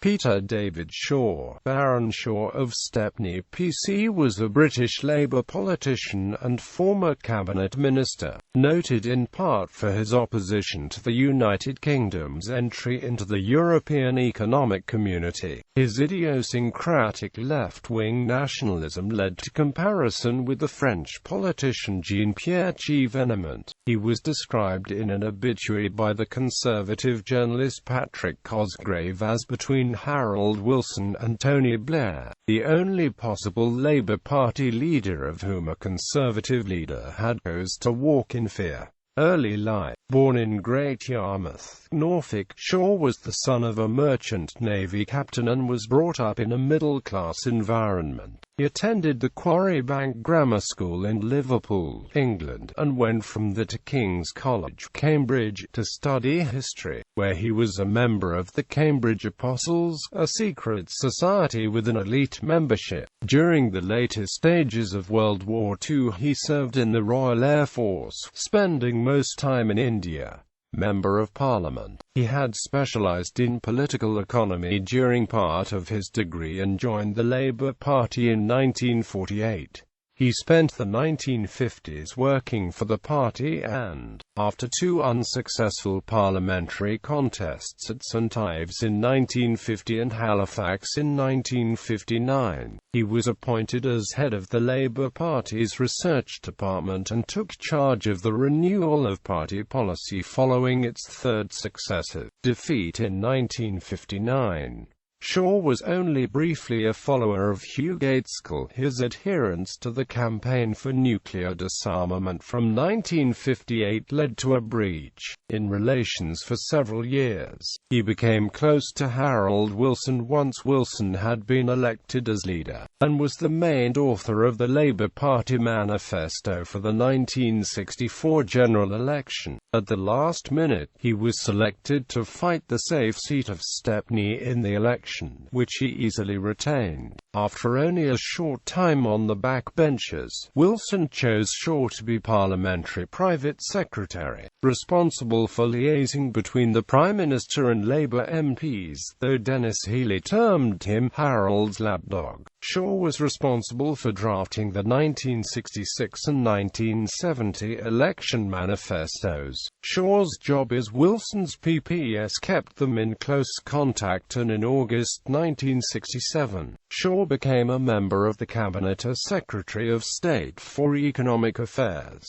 Peter David Shore, Baron Shore of Stepney PC, was a British Labour politician and former cabinet minister, noted in part for his opposition to the United Kingdom's entry into the European Economic Community. His idiosyncratic left-wing nationalism led to comparison with the French politician Jean-Pierre Chevènement. He was described in an obituary by the conservative journalist Patrick Cosgrave as between Harold Wilson and Tony Blair, the only possible Labour Party leader of whom a conservative leader had chose to walk in fear. Early life. Born in Great Yarmouth, Norfolk, Shore was the son of a merchant navy captain and was brought up in a middle-class environment. He attended the Quarry Bank Grammar School in Liverpool, England, and went from there to King's College, Cambridge, to study history, where he was a member of the Cambridge Apostles, a secret society with an elite membership. During the later stages of World War II, he served in the Royal Air Force, spending most time in India. Member of Parliament, he had specialised in political economy during part of his degree and joined the Labour Party in 1948. He spent the 1950s working for the party and, after two unsuccessful parliamentary contests at St Ives in 1950 and Halifax in 1959, he was appointed as head of the Labour Party's research department and took charge of the renewal of party policy following its third successive defeat in 1959. Shore was only briefly a follower of Hugh Gaitskell. His adherence to the campaign for nuclear disarmament from 1958 led to a breach in relations for several years. He became close to Harold Wilson once Wilson had been elected as leader, and was the main author of the Labour Party manifesto for the 1964 general election. At the last minute, he was selected to fight the safe seat of Stepney in the election, which he easily retained. After only a short time on the backbenches, Wilson chose Shore to be parliamentary private secretary, responsible for liaising between the Prime Minister and Labour MPs, though Dennis Healey termed him Harold's lapdog. Shore was responsible for drafting the 1966 and 1970 election manifestos. Shore's job as Wilson's PPS kept them in close contact, and in August 1967, Shore became a member of the Cabinet as Secretary of State for Economic Affairs.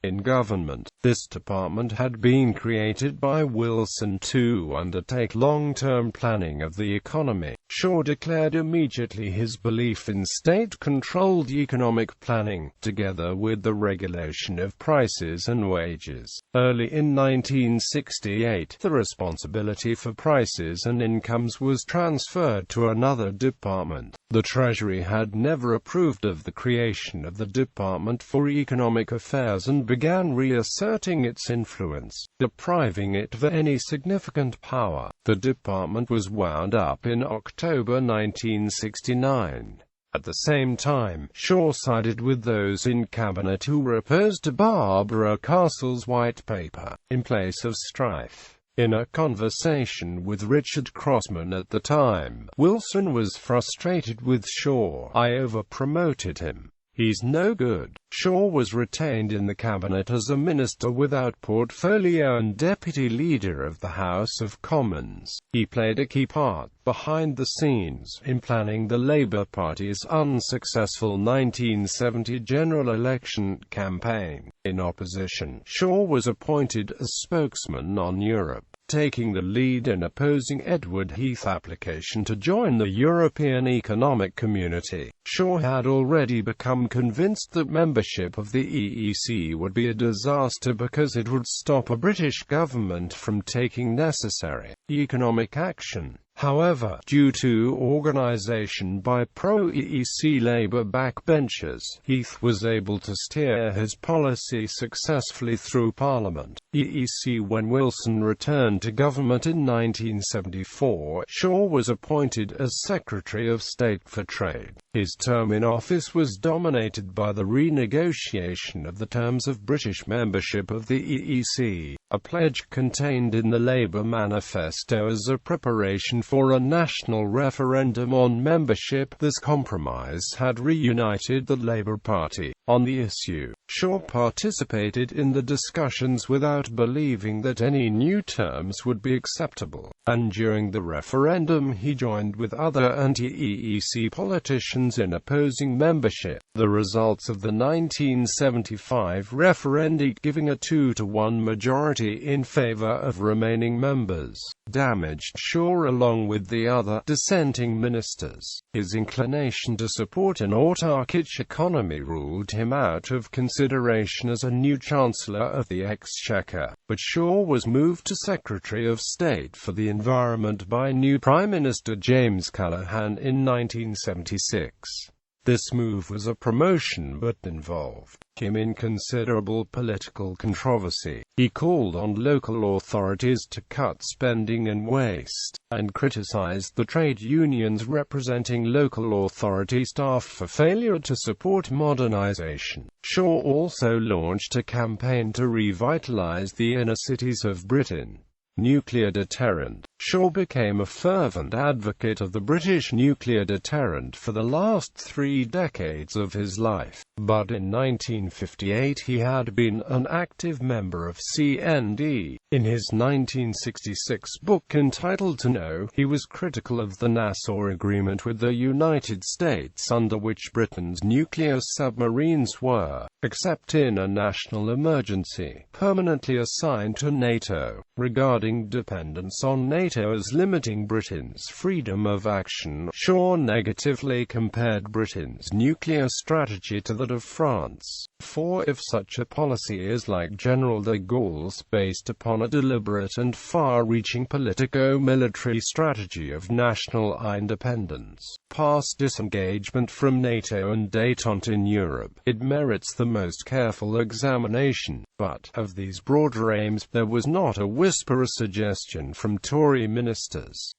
In government, this department had been created by Wilson to undertake long-term planning of the economy. Shore declared immediately his belief in state-controlled economic planning, together with the regulation of prices and wages. Early in 1968, the responsibility for prices and incomes was transferred to another department. The Treasury had never approved of the creation of the Department for Economic Affairs and began reasserting its influence, depriving it of any significant power. The department was wound up in October 1969. At the same time, Shore sided with those in cabinet who were opposed to Barbara Castle's White Paper, in place of strife. In a conversation with Richard Crossman at the time, Wilson was frustrated with Shore. "I over-promoted him. He's no good." Shore was retained in the cabinet as a minister without portfolio and deputy leader of the House of Commons. He played a key part, behind the scenes, in planning the Labour Party's unsuccessful 1970 general election campaign. In opposition, Shore was appointed as spokesman on Europe, taking the lead in opposing Edward Heath's application to join the European Economic Community. Shore had already become convinced that membership of the EEC would be a disaster because it would stop a British government from taking necessary economic action. However, due to organisation by pro-EEC Labour backbenchers, Heath was able to steer his policy successfully through Parliament. EEC. When Wilson returned to government in 1974, Shore was appointed as Secretary of State for Trade. His term in office was dominated by the renegotiation of the terms of British membership of the EEC, a pledge contained in the Labour manifesto as a preparation for a national referendum on membership. This compromise had reunited the Labour Party on the issue. Shaw participated in the discussions without believing that any new terms would be acceptable, and during the referendum he joined with other anti-EEC politicians in opposing membership. The results of the 1975 referendum, giving a 2-to-1 majority in favour of remaining members, damaged Shaw along with the other dissenting ministers. His inclination to support an autarkic economy ruled him out of consideration as a new Chancellor of the Exchequer, but Shaw was moved to Secretary of State for the Environment by new Prime Minister James Callaghan in 1976. This move was a promotion but involved him in considerable political controversy. He called on local authorities to cut spending and waste, and criticized the trade unions representing local authority staff for failure to support modernization. Shaw also launched a campaign to revitalize the inner cities of Britain. Nuclear deterrent. Shaw became a fervent advocate of the British nuclear deterrent for the last 3 decades of his life, but in 1958 he had been an active member of CND. In his 1966 book entitled To Know, he was critical of the Nassau Agreement with the United States, under which Britain's nuclear submarines were, except in a national emergency, permanently assigned to NATO. Regarding dependence on NATO as limiting Britain's freedom of action, Shaw negatively compared Britain's nuclear strategy to that of France. For if such a policy is like General de Gaulle's, based upon a deliberate and far-reaching politico-military strategy of national independence, past disengagement from NATO and détente in Europe, it merits the most careful examination. But, of these broader aims, there was not a whisper of suggestion from Tory ministers.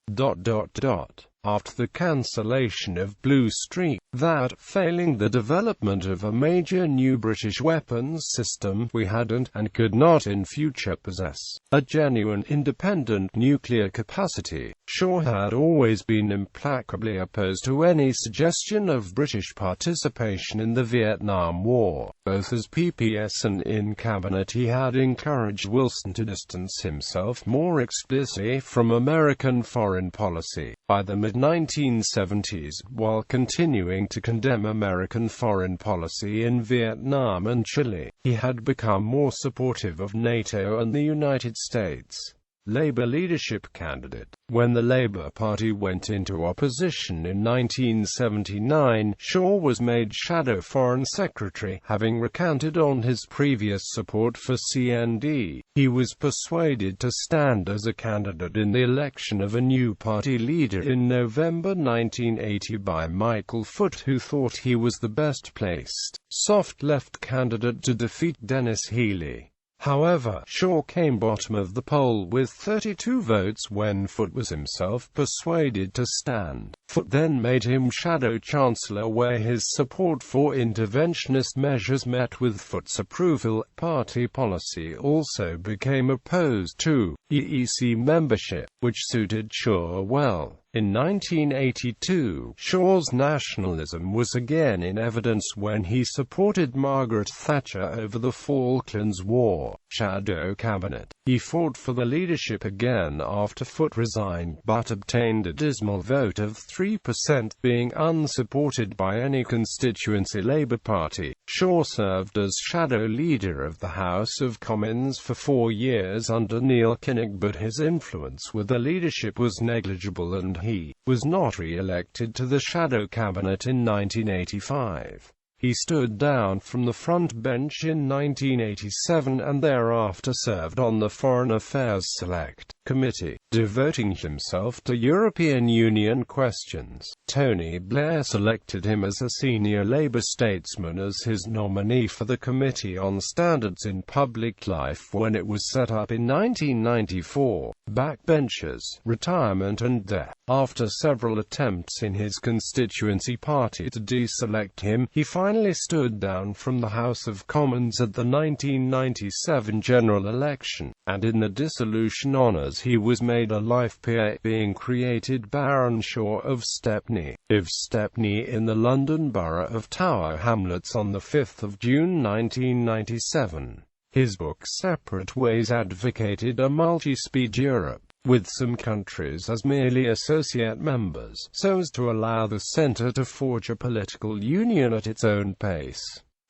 After the cancellation of Blue Streak, that, failing the development of a major new British weapons system, we hadn't, and could not in future possess, a genuine independent nuclear capacity. Shaw had always been implacably opposed to any suggestion of British participation in the Vietnam War. Both as PPS and in cabinet he had encouraged Wilson to distance himself more explicitly from American foreign policy. By the mid-1970s, while continuing to condemn American foreign policy in Vietnam and Chile, he had become more supportive of NATO and the United States. Labour leadership candidate. When the Labour Party went into opposition in 1979, Shaw was made Shadow Foreign Secretary, having recounted on his previous support for CND. He was persuaded to stand as a candidate in the election of a new party leader in November 1980 by Michael Foot, who thought he was the best placed, soft left candidate to defeat Dennis Healey. However, Shaw came bottom of the poll with 32 votes when Foot was himself persuaded to stand. Foot then made him Shadow Chancellor, where his support for interventionist measures met with Foot's approval. Party policy also became opposed to EEC membership, which suited Shaw well. In 1982, Shaw's nationalism was again in evidence when he supported Margaret Thatcher over the Falklands War. Shadow cabinet. He fought for the leadership again after Foot resigned, but obtained a dismal vote of 3%, being unsupported by any constituency Labour Party. Shaw served as shadow leader of the House of Commons for 4 years under Neil Kinnock, but his influence with the leadership was negligible and he was not re-elected to the shadow cabinet in 1985. He stood down from the front bench in 1987 and thereafter served on the Foreign Affairs Select Committee, devoting himself to European Union questions. Tony Blair selected him as a senior Labour statesman as his nominee for the Committee on Standards in Public Life when it was set up in 1994. Backbenchers, retirement and death. After several attempts in his constituency party to deselect him, he finally stood down from the House of Commons at the 1997 general election, and in the dissolution honours he was made later life PA being created Baron Shore of Stepney.His Stepney in the London Borough of Tower Hamlets on 5 June 1997. His book Separate Ways advocated a multi-speed Europe, with some countries as merely associate members, so as to allow the centre to forge a political union at its own pace.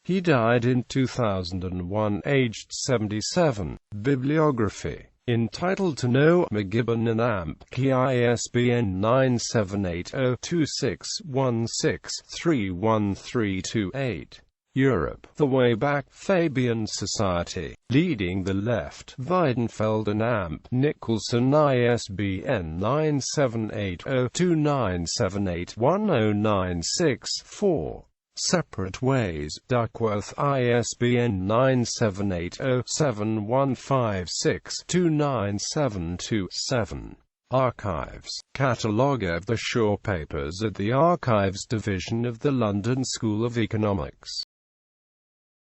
He died in 2001, aged 77. Bibliography. Entitled to No. McGibbon and Amp. Key ISBN 978-02616-31328. Europe, The Way Back, Fabian Society, Leading the Left, Weidenfeld and Amp. Nicholson ISBN 978-02978-1096-4. Separate Ways, Duckworth ISBN 978-07156-2972-7. Archives. Catalogue of the Shore Papers at the Archives Division of the London School of Economics.